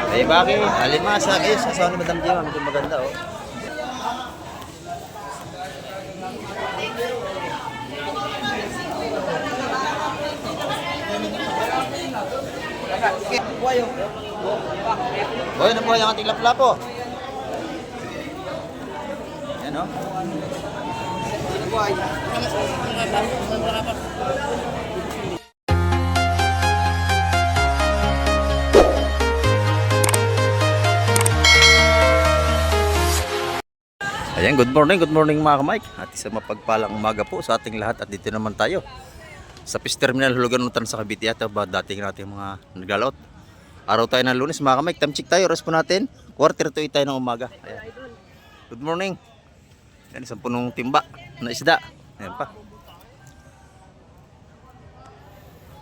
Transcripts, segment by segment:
Ay bakit? Alimasa. Eh, sa sawa ni Madam Jema. Medyo maganda oh. Hoy, ano po yung ating laplapo? Yan o. Ayan, good morning mga kamay. At isang mapagpalang umaga po sa ating lahat. At dito naman tayo sa Fish Terminal Huluganutan sa Cavite. At ba dating natin mga naglalot. Araw tayo ng Lunes mga kamay. Time check tayo, oras po natin 7:45 tayo ng umaga. Ayan. Good morning. Ayan, isang punong timba na isda. Ayan pa.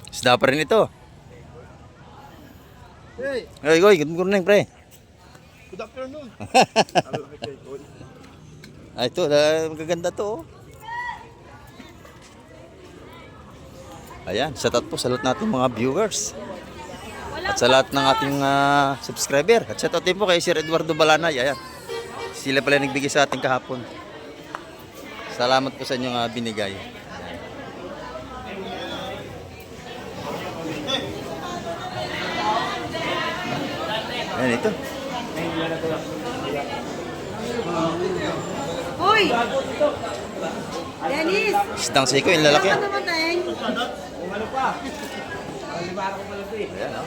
Isda pa rin ito. Hey, good morning pre. Good afternoon. Ay, ito, magaganda to. Ayan, shout out po sa lahat nating mga viewers. At sa lahat ng ating subscriber. At shout out din po kay Sir Eduardo Balanay. Ayan. Sila pala nagbigay sa ating kahapon. Salamat po sa inyong binigay. Ayan, ito. Uy! Dennis! Sitang siko, yung lalaki. Ano naman tayong? Ayan, oh.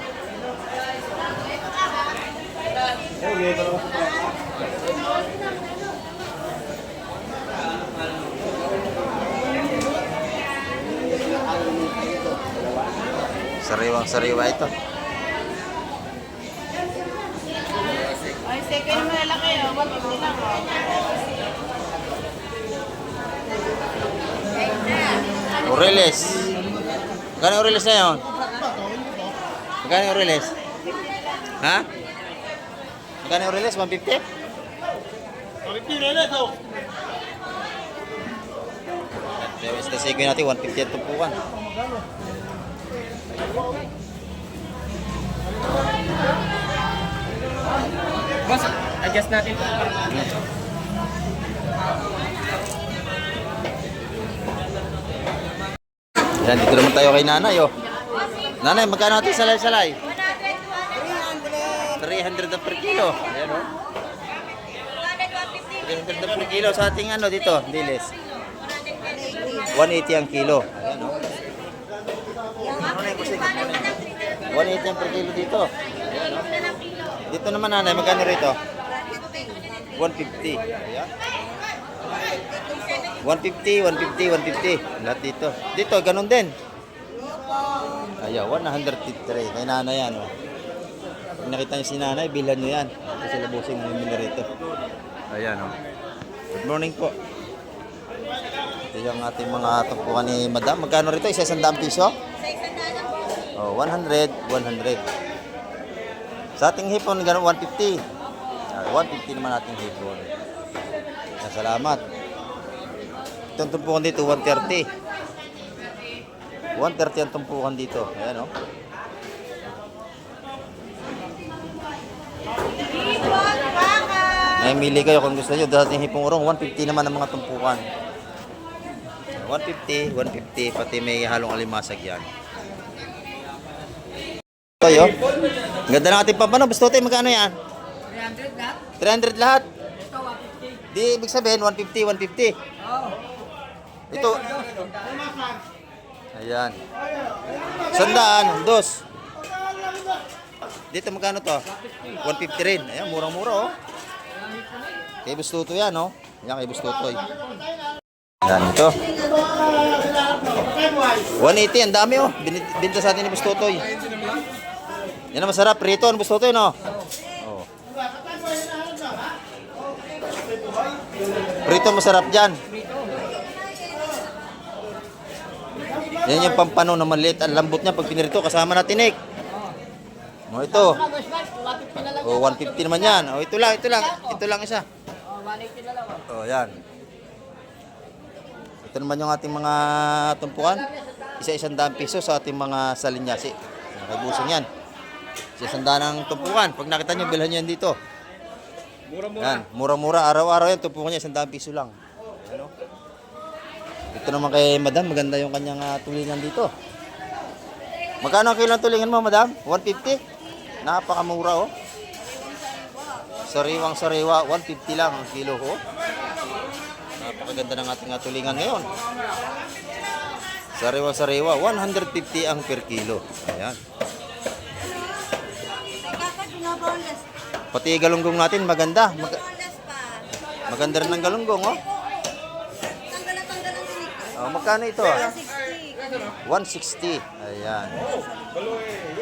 Sariwang-sariwa ito. Ay, second yung malalaki, oh. 150 lang, oh. Oreles. Magkano yung Oreles na yun? Magkano yung Oreles? Ha? Magkano yung Oreles? 150? 150 na ito. Basta sige natin, 150 at tumpukan. Boss, adjust natin. Yan, dito naman tayo kay nanay, oh. Nanay, magkano natin salay-salay? 300 na per kilo. Ayan, oh. 300 na per kilo sa ating ano dito, dilis. 180 ang kilo. Ayan, oh. 180 ang per kilo dito. Ayan, oh. Dito naman nanay, magkano rito? 150. Ayan. 150, 150, 150. Lahat dito. Dito, ganun din. Ayaw, 153. Kay nanay yan. Oh. Pag nakita niyo si nanay, bilhan niyo yan. Kasi labusing namin na rito. Ayan, oh. Good morning po. Ito yung ating mga tumpukan ni madam. Magkano rito? Isa 100 piso? Oh, 100, 100. Sa ating hipon, ganun 150. 150 naman ating hipon. Salamat. Itong tumpukan dito, 130. 130 ang tumpukan dito. Ayan, oh. May mili kayo kung gusto nyo. Dating hipong urong, 150 naman ang mga tumpukan. 150, 150. Pati may halong alimasag yan. Ito yun. Ganda ng ating pampano. Bastote, magkano yan? 300 lahat? 300 lahat. Ito, 150. Di, ibig sabihin, 150, 150. Oo. Ito. Ayan. 100, dos. Dito magkano to? 150 rin. Ayan, murang-mura oh. Kay Bustuto yan oh. Ayan, kay Bustutoy. Ayan, ito. 180, ang dami oh. Binta sa atin ni Bustutoy. Yan ang masarap. Prito ang Bustutoy no? Oh. Prito masarap dyan. Yan yung pampano na maliit. Ang lambot niya pag pinirito. Kasama na tinik. O ito. O 150 naman yan. O ito lang, ito lang. Ito lang isa. O yan. Ito naman yung ating mga tumpukan. Isa-100 piso sa ating mga salinyasi. Nakabusong yan. Sandaan ng tumpukan. Pag nakita nyo, bilhan nyo yan dito. Mura-mura. Yan, mura-mura. Araw-araw yan, tumpukan niya, 100 piso lang. Ano? Ito naman kay madam, maganda yung kanyang tulingan dito. Magkano ang kilo ng tulingan mo, madam? 150? Napakamura, oh. Sariwang sariwa, 150 lang ang kilo, oh. Napakaganda ng ating tulingan ngayon. Sariwang sariwa, 150 ang per kilo. Ayan. Pati galunggong natin, maganda. Maganda rin ang galunggong, oh. Magkano ito? 160. Ayan.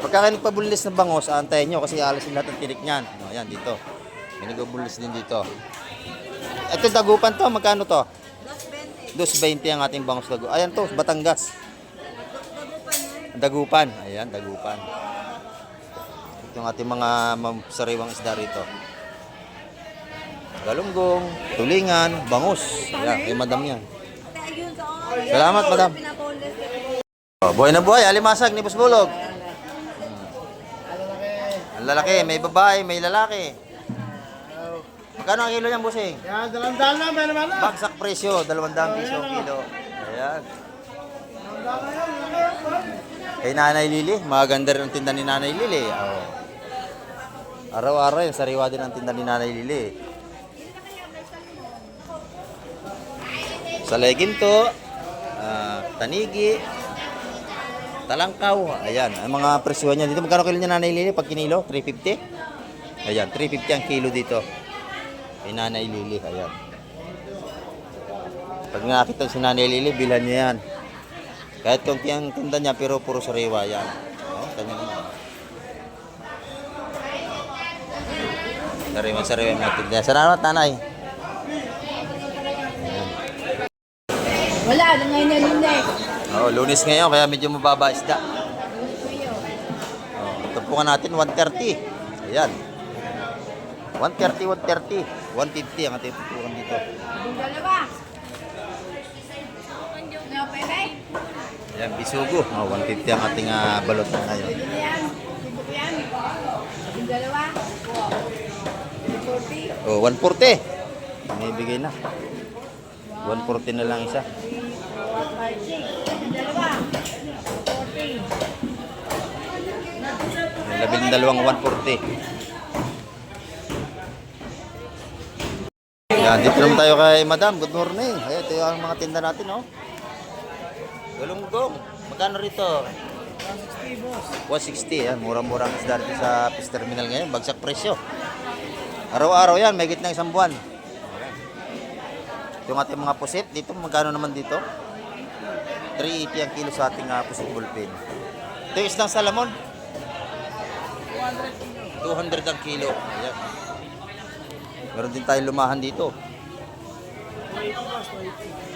Pagka kayo nagpabulis ng bangos, aantayin nyo kasi alas lahat ng tinik niyan. Ayan, dito. May nagpabulis din dito. Ito, dagupan to. Magkano to? 220 ang ating bangos dagupan. Ayan to, Batangas. Dagupan. Ayan, dagupan. Ito yung ating mga sariwang isda rito. Galunggong, tulingan, bangus. Ayan, kay madam yan. Salamat, madam. Oh, buhay na buhay, alimasag ni Busbulog. Ang lalaki, may babae, may lalaki. Magkano ang kilo niyan, busing? Yan, 200 na, may naman na. Bagsak presyo, 200 piso ang kilo. Ayan. Kay Nanay Lili, maganda rin ang tinda ni Nanay Lili. Oh. Araw-araw yung sariwa din ang tinda ni Nanay Lili. Sa Leginto, Tanigi, Talangkaw, ayan, ang mga presyo niya dito. Magkano kilo niya Nanay Lili pag kinilo? 350? Ayan, 350 ang kilo dito. Kay Nanay Lili, ayan. Pag nakakita si Nanay Lili, bilhan niya yan. Kahit konti ang tinda niya, pero puro sariwa yan. Oh, kanya naman. Sariwa yung mga tinda. Salamat, Nanay. Wala, na ngayon na lunes. Oh, Lunes ngayon, kaya medyo mababa isda. Oh, tumpukan natin 130. Ayan. 130, 150 ang ating tumpukan dito. Yung dalawa. No, Pepe? Ayan, bisugo. Oh, 150 ang ating balot na ngayon. Pwede na yan. Subo ko yan. Yung dalawa. 40. Oh, 140. May bigay na. 140 na lang isa. 5, 6. Yung dalawa. 40. Yung dalawang 140. Yan, dito naman tayo kay Madam. Good morning. Ayan, ito yung mga tinda natin, oh. Galunggong. Magkano rito? 160, boss. 160. Yan, murang-murang isda dito sa fish terminal ngayon. Bagsak presyo. Araw-araw yan, may gitna isang buwan. Ito yung ating mga pusit. Dito, magkano naman dito? 380 ang kilo sa ating pusit bullpen. Ito yung isdang salamon. 200 ang kilo. Ayan. Meron din tayong lumahan dito.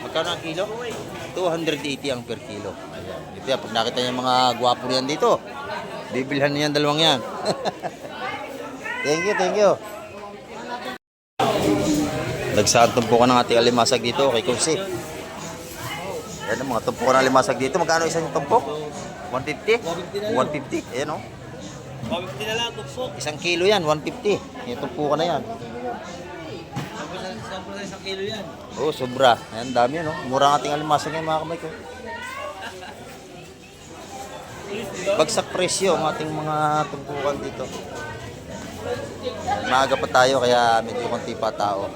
Magkano ang kilo? 280 ang per kilo. Ayan. Dito yan, pag nakita niyo yung mga gwapo riyan dito, bibilhan niyan dalawang yan. Thank you. Nagsaan tumpukan ng ating alimasag dito kay Kursi. Ayan ang mga tumpukan ng alimasag dito. Magkano isang tumpok? 150? 150. Ayan o. 150 na lang, tuksok. Isang kilo yan, 150. Yung tumpukan na yan. Sampo na 1 kilo yan. Oh, sobra. Ayan, dami yan, oh. Mura ang ating alimasag ngayon, mga kamay ko. Bagsak presyo ang ating mga tumpukan dito. Maaga pa tayo, kaya medyo konti pa tao.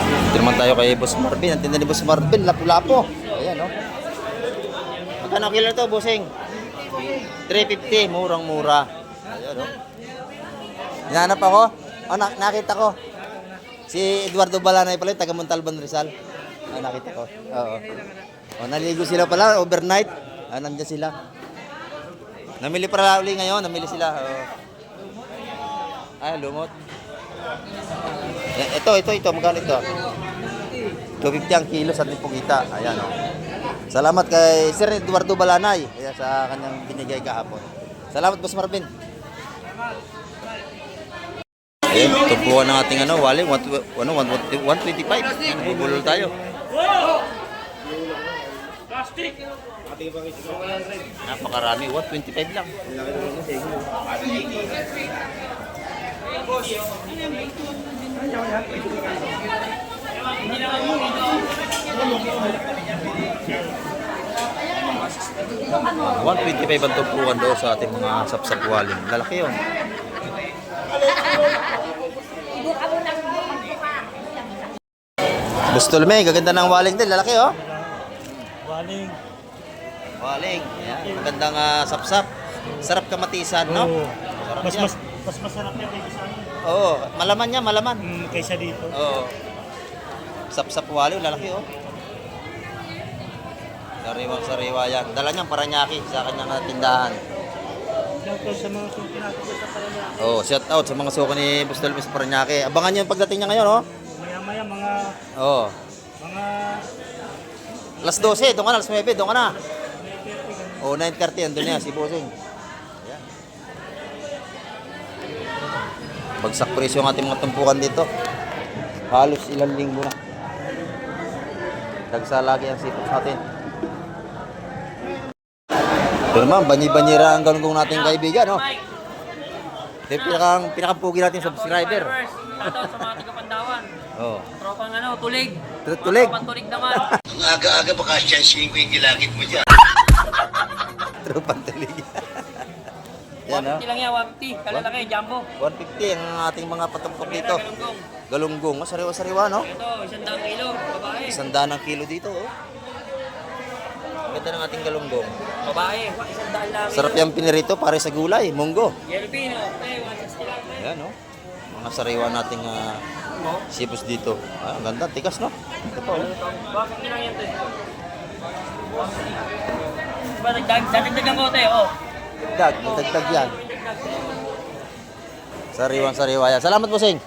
Dito naman tayo kay Boss Marvin. Ang tinda ni Boss Marvin, lapu-lapo. Ayan, oh. Magkano kilo na ito, bossing? 350, murang-mura. Ayan, oh. Hinahanap ako. Oh, nakita ko. Si Eduardo Balanay pala, taga Montalban Rizal. Nakita ko. Oo. Oh, naligo sila pala overnight. Nandiyan sila. Namili para uli ngayon, namili sila. Ay, lumot. Ito, magkano ito? 250 ang kilo sa ating pugita. Ayan, oh. Salamat kay Sir Eduardo Balanay. Ayan, sa kanyang binigay kahapon. Salamat, Boss Marvin. Ayan, tumpuan ng ating wali, 125. Bubulol tayo. Plastic! Napakarami. 125 lang. $125 ang tumpukan doon sa ating mga sapsapwaling. Lalaki yun. Bustol may, gaganda ng waling din. Lalaki oh. Waling. Waling. Ayan. Magandang sapsap. Sarap kamatisan, no? Oo. Sarap Mas, yan. mas masarap yan kaysa sa amin. Oo, malaman niya, malaman. Kaysa dito. Oo. Sapsap waling, lalaki oh. Sariwang-sariwa yan. Dala niyang Paranaque sa kanyang tindahan. Shout out sa mga suki natin sa Paranaque. Oh, shout out sa mga suko ni Bustol Miss Paranaque. Abangan niyo yung pagdating niya ngayon, oh. Maya-maya mga Oh. Alas 12, doon ka na, alas 9, doon ka na. Oh, 9:30, andun niya, si Bossing. Ayan. Bagsak presyo ang ating mga tumpukan dito. Halos ilang linggo na. Dagsa lagi ang sipot natin. Pero naman, banyi-banyira ang galunggong nating kaibigan, no? Ito yung pinakapugi natin subscriber. Shoutout sa mga taga-Pandawan. Oh. Tropang tulig. Tulig. Tropang tulig naman. Ang aga-aga baka siyansingin ko yung gilagid mo dyan. Tropang tulig. Yan, no? 150 lang yan, 150. Kalalaki, jumbo. 150 ang ating mga patumpok dito. Galunggong. Galunggong, oh, sariwa-sariwa, no? Ito, 100 kilo, babae. 100 ang kilo dito, oh. Ganda ng ating galunggong. Babae, 100 lang. Sarap yung pinirito pare sa gulay, munggo. Yellow pino, 160 lang. Ayan, no? Mga sariwa nating sipos dito. Ah, ang ganda, tigas, no? Ito pa, oh. Bakit nyo lang yan, te? Diba, dadagdagan ko, te, oh. Dagdag yan. Sariwang-sariwa yan. Salamat po, Sing.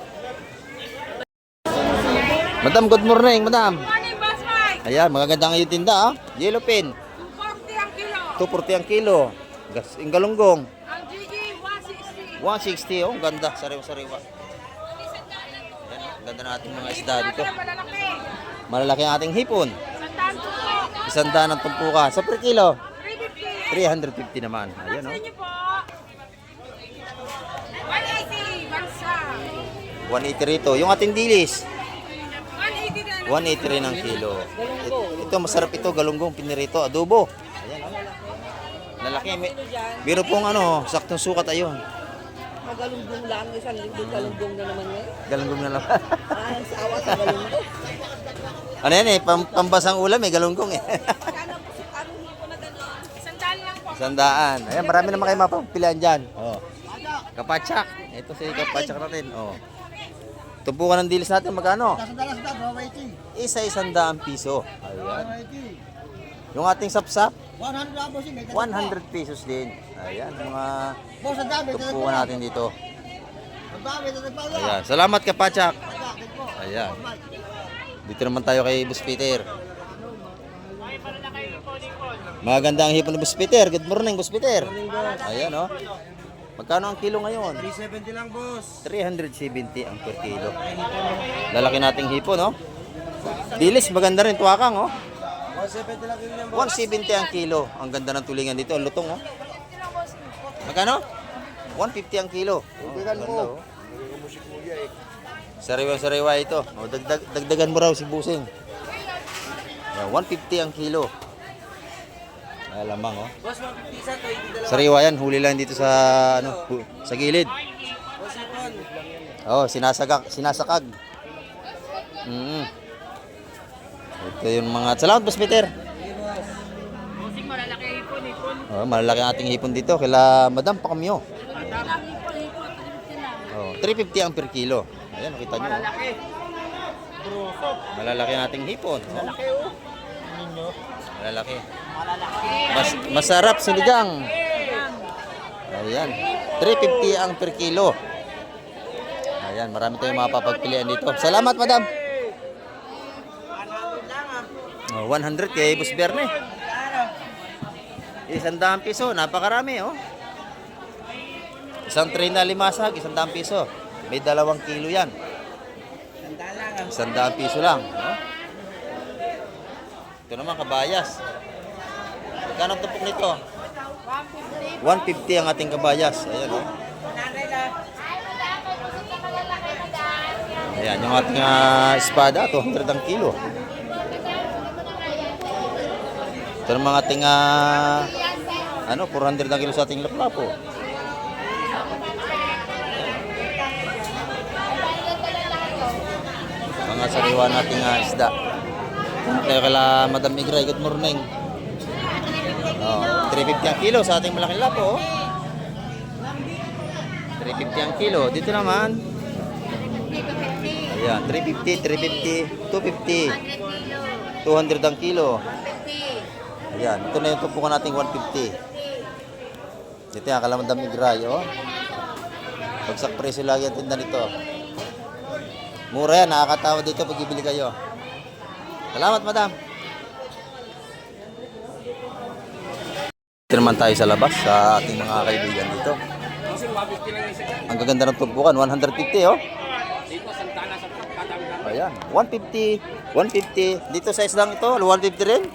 Madam, good morning, madam. Morning, Boss Mike! Ayan, magaganda ang iyong tinda, ah. Yellow pin, 240 ang kilo. 240 ang kilo. Yung galunggong, Ang GG, 160. 160, oh. Ang ganda, sariwa-sariwa. Ayan, ang ganda ng ating mga isda dito. Malalaki. Malalaki ang ating hipon. Sandaan po po. 100 ang tumpukan. Sa per kilo, 350. 350 naman. Ayan, Sa oh. inyo po. 180. Bansa. 180 rito. Yung ating dilis, 180 na. 180 rin ang kilo. Ito, masarap ito, galunggong, pinirito, adobo. Ayan, oh. Lalaki. Meron pong saktong sukat ayun. Magalunggong lang, isang linggo galunggong na naman yun. Galunggong na lang. Ah, ang sawa sa galunggong. Ano yan eh, pambasang ulam eh, galunggong eh. Kano po sa anong hipo na gano'n? Sandaan lang po. 100. Ayan, marami naman kayo mapapilian dyan. Oh. Kapatsak. Ito si kapatsak natin. Oh. Tumpukan ng dilis natin, magkano? Isa 100 piso. Ayan. Yung ating sapsap, 100 pesos din. Ayan, mga tumpukan natin dito. Ayan, salamat kapatsak. Ayan. Dito naman tayo kay Boss Peter. Maganda ang hipon ni Boss Peter. Good morning, Boss Peter. Ayan, oh. Magkano ang kilo ngayon? 370 lang, boss. 370 ang per kilo. Lalaki nating hipon, no? Dilis, maganda rin tuwakang, oh. 170 lang kilo yan, boss. 170 ang kilo. Ang ganda ng tulingan dito, ang lutong, oh. Magkano? 150 ang kilo. Oh, ganda, oh. Sariwa-sariwa ito. Oh, dagdagan mo raw si Busing. Yeah, 150 ang kilo. Ay, lamang, oh. Boss, 150 isa, 20 dalawa. Sariwa yan, huli lang dito sa sa gilid. Boss, ipon. Oh, sinasakag. Ito yung mga... Salamat, Boss Peter. Busing malalaki hipon. Oh, malalaki ang ating hipon dito. Kila Madam Pakamyo. Oh, 350 ang per kilo. Ayan, nakita nyo. Malalaki ang ating hipon. Oh. Malalaki. Masarap sinigang. Ayan. 350 ang per kilo. Ayan, marami tayong mapapagpilian dito. Salamat, Madam. Oh, 100 kay Boss Berne. 100 piso, napakarami, oh. Isang tray na limasag, 100 piso. May 2 kilo yan. 100 piso lang. Oh. Ito naman, kabayas. Magkano ang tumpok nito? 150 ang ating kabayas. Ayan o. Ayan, yung ating espada, 200 ang kilo. Ito naman ating 400 ang kilo sa ating laplapo. Mga sariwa nating isda. Tayo kala Madam Igray, good morning. 350 ang kilo sa ating malaking lapo. 350 ang kilo. Dito naman. Ayan, 350, 250. 200 ang kilo. Ayan, ito na yung tumpukan nating 150. Dito yan, kala Madam Igray, oh. Bagsak presyo lagi ang tinda nito. Mura yan, nakakatawa dito pag ibili kayo. Salamat, madam. Dito naman tayo sa labas sa ating mga kaibigan dito. Ang gaganda ng tumpukan, 150 oh. Ayan, 150, 150. Dito sa islang ito, 150 rin.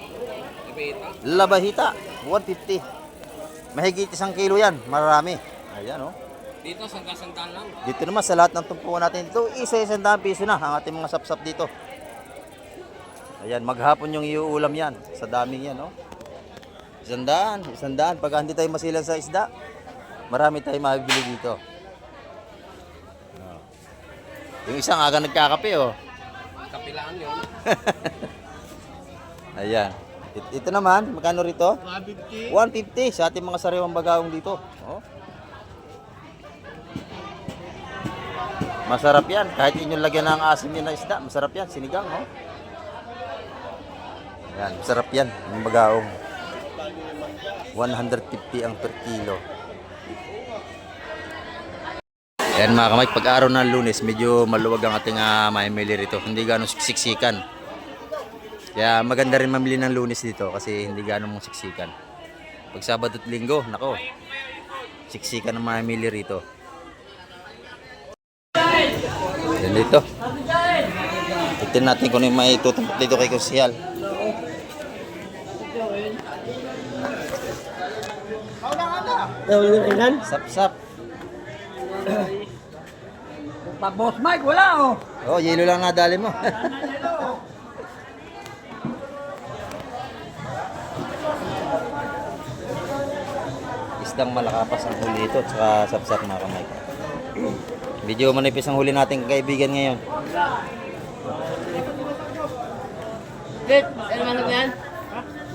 Labahita, 150. Mahigit 1 kilo yan, marami. Ayan oh. Dito, sangka-sangkaan lang. Dito naman sa lahat ng tumpukan natin dito, isa-100 piso na ang ating mga sapsap dito. Ayan, maghapon yung iuulam yan. Sa daming yan, no? 100. Pagka hindi tayo masilan sa isda, marami tayong mabibili dito. Yung isang aga nagkakape, oh. Kapilaan yun. Ayan. Ito naman, magkano rito? 150 sa ating mga sariwang bagaong dito. Oh. Masarap yan. Kahit inyong lagyan ng asim yan na isda, masarap yan. Sinigang, oh. Yan, masarap yan. Yung bagaong. 150 ang per kilo. Yan mga kamay, pag araw ng Lunes, medyo maluwag ang ating mamimili rito. Hindi gano'ng siksikan. Kaya maganda rin mamili ng Lunes dito kasi hindi gano'ng siksikan. Pag Sabado at Linggo, nako, siksikan ang mamimili rito. Yan dito. Tingnan natin kung ano yung may tutumpok dito kay Kusihal. Sap-sap. Pa Boss Mike, wala oh. Oh, yelo lang nadali mo. Isdang malakapas ang huli ito, tsaka sap-sap mga kamay. Medyo manipis ang huli nating kaibigan ngayon. Good. Ano malag mo yan?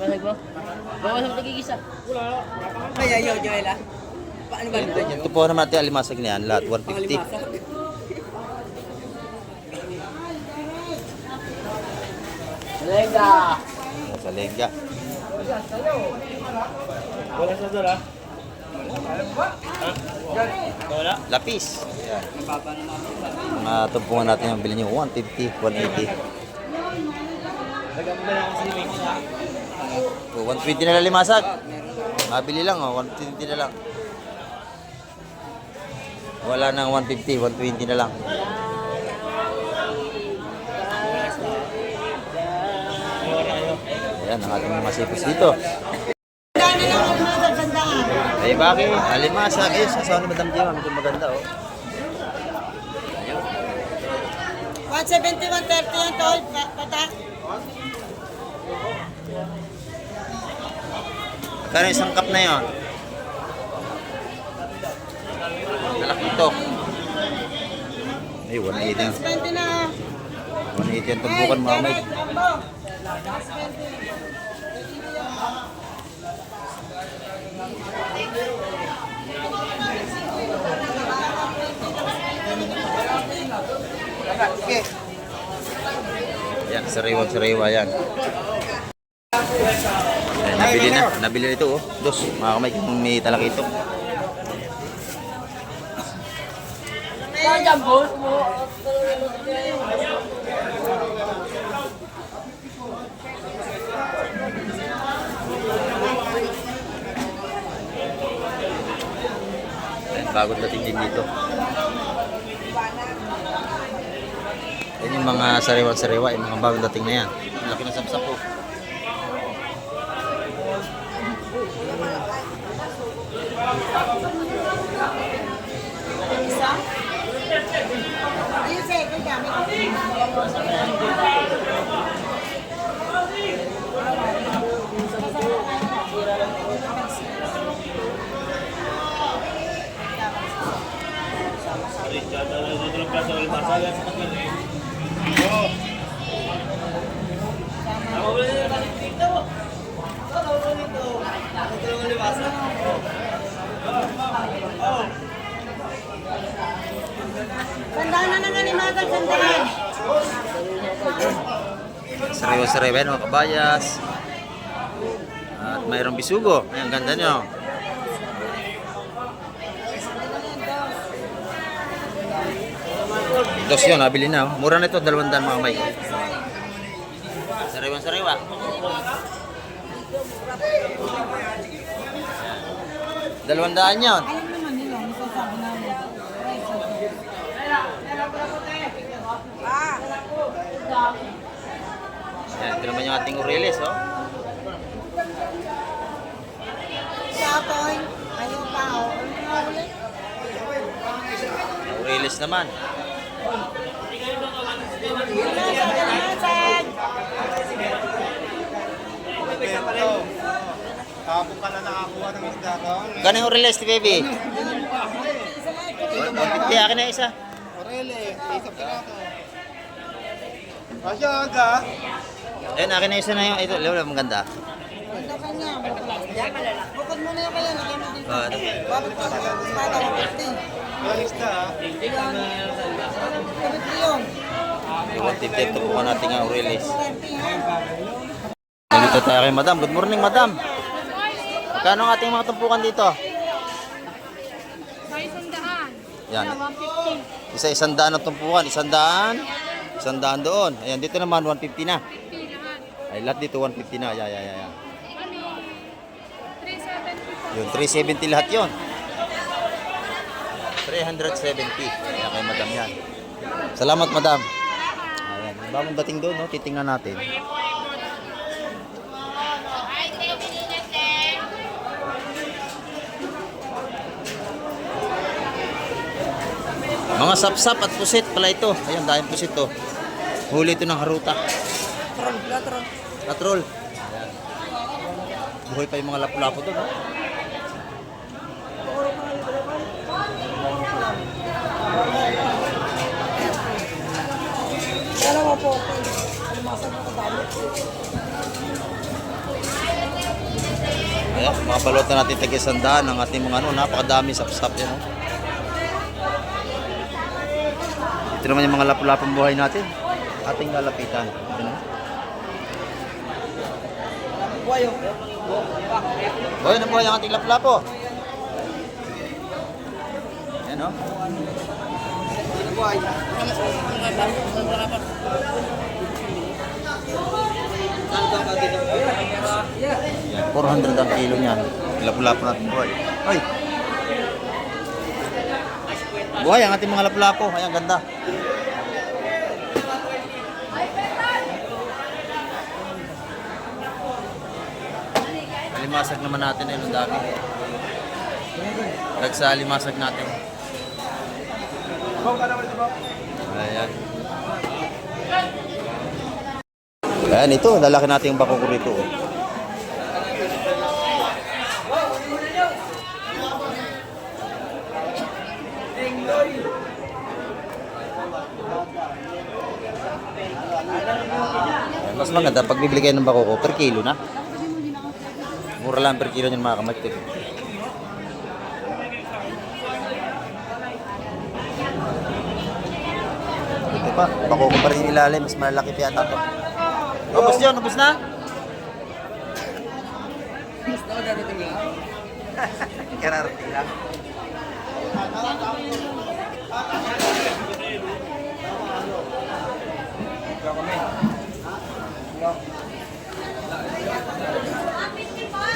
Malag mo? Bawa sa pagkikisa. Ay, Joela. Paano ba nito? Ito po naman natin alimasag na yan, lahat 150. Lega. Sa lengga. Wala sa doon, Wala. Lapis. Ayan. Mga tumpungan natin yung bilhin nyo, 150, 180. Oh, 120 na lang limasag. Mabili lang, oh, 120 na lang. Wala nang 150, 120 na lang. Ayan, ang ating mga sipos dito. Ay, bakit? Alimasa, ayos. Asawa ni Madam Jema, medyo maganda, oh. 170, 130 yan, tol. Patak. Kano isang cup na yun? Malaki ito. Ay, 180 yan. 20 na. 180 yan tumbukan mga kamay. Yan, sariwa yan. Ayan, nabili na. Nabili na ito, oh. Dos, mga kamay, kung may talaki ito. Kaya boss mo. Ayan, bagong dating din dito. Yan yung mga sariwa-sariwa, yung mga bagong dating na yan. Laki na sapsap po. Sandaan na ng animatal, sandaan. Sariwa-sariwa mga kabayas. At mayroong bisugo. Ay, ang ganda nyo. Dos yun, nabili na. Mura na ito, 200 mga may. Sariwa-sariwa. 200 yun. Yan, ito naman yung ating Aurelis, oh. Sapoy. Ayaw pa, oh. Aurelis naman. Kapag ka na nakakuha ng isda ko. Gano'ng Aurelis, baby? 150, akin na isa. Orele, isang pirato. Asya aga. Ayun, akin na isa na yung, ito, lalo maganda. Ito kanya. Bukod mo na yung kaya. Lagyan mo dito. Ah, Bakit pa sa espada ko 50? Walang isda ha. Kapit yun. yung 150, ito po natin ang Aurelis. 20 ha. Dito tayo kay madam. Good morning, madam. Kano ang ating mga tumpukan dito? Sa 100. Yan. 150. Isa 100 ang tumpukan. 100. 100 doon. Ayan, dito naman 150 na. 50 lahat. Ay, lahat dito 150 na. Yan. Ano? 370 po. Yun, 370 lahat yun. 370. Ayan kay madam yan. Salamat, madam. Ayan, bagong dating doon, no? Titingnan natin. Mga sapsap at pusit pala ito. Ayan, dahil pusit to. Huli ito ng haruta. Latrol. Ayan. Buhay pa yung mga lapu-lapu doon, no? Dalawa po. Alimasan mo ko dami. Ayan, mga balota natin tag-isandaan ang ating mga ano, napakadami sapsap yan, no? Ito naman yung mga lapu-lapong buhay natin. Ating lalapitan. Ayan, no? Buhay na buhay ang ating lapu-lapo. Ayan, no? Yan, 400 ang kilo niyan. Lapu-lapo natin buhay. Ay! Buhay ang ating mga lapu-lapo. Ayan, ganda. Limasag naman natin ayun, ang dami. Nagsa limasag natin. Ayan. Ayan, ito. Lalaki natin yung bako ko rito. Oh. Ayan, mas maganda pag bibili kayo ng bako ko per kilo na. Mura lang per kilo niyan mga kamatik. Ito pa, bako ko pa rin ilalim. Mas malaki pa yata ito. Ubus yun, ubus na? Ubus na, darating lang. Kararating lang.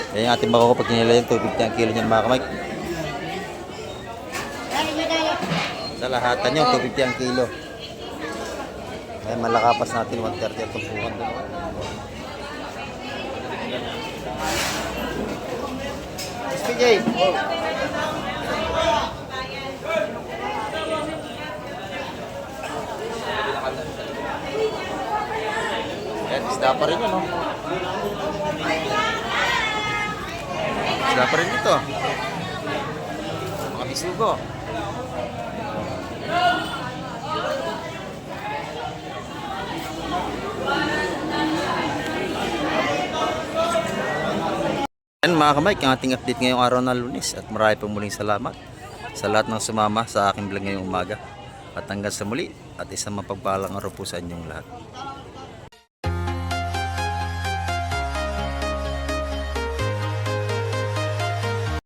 Yan yung ating bako pag kinila yung 250 ang kilo niyan mga kamay. Sa lahatan nyo, 250 ang kilo. Ay, malakapas natin 130 ang tumpukan doon. PJ. Yan, isda pa rin yun, no? Isda pa rin ito. Mga bisugo. Yan mga kamay, ang ating update ngayong araw na Lunes at marami pong muling salamat sa lahat ng sumama sa aking vlog ngayong umaga. At hanggang sa muli at isang mapagpalang araw po sa inyong lahat.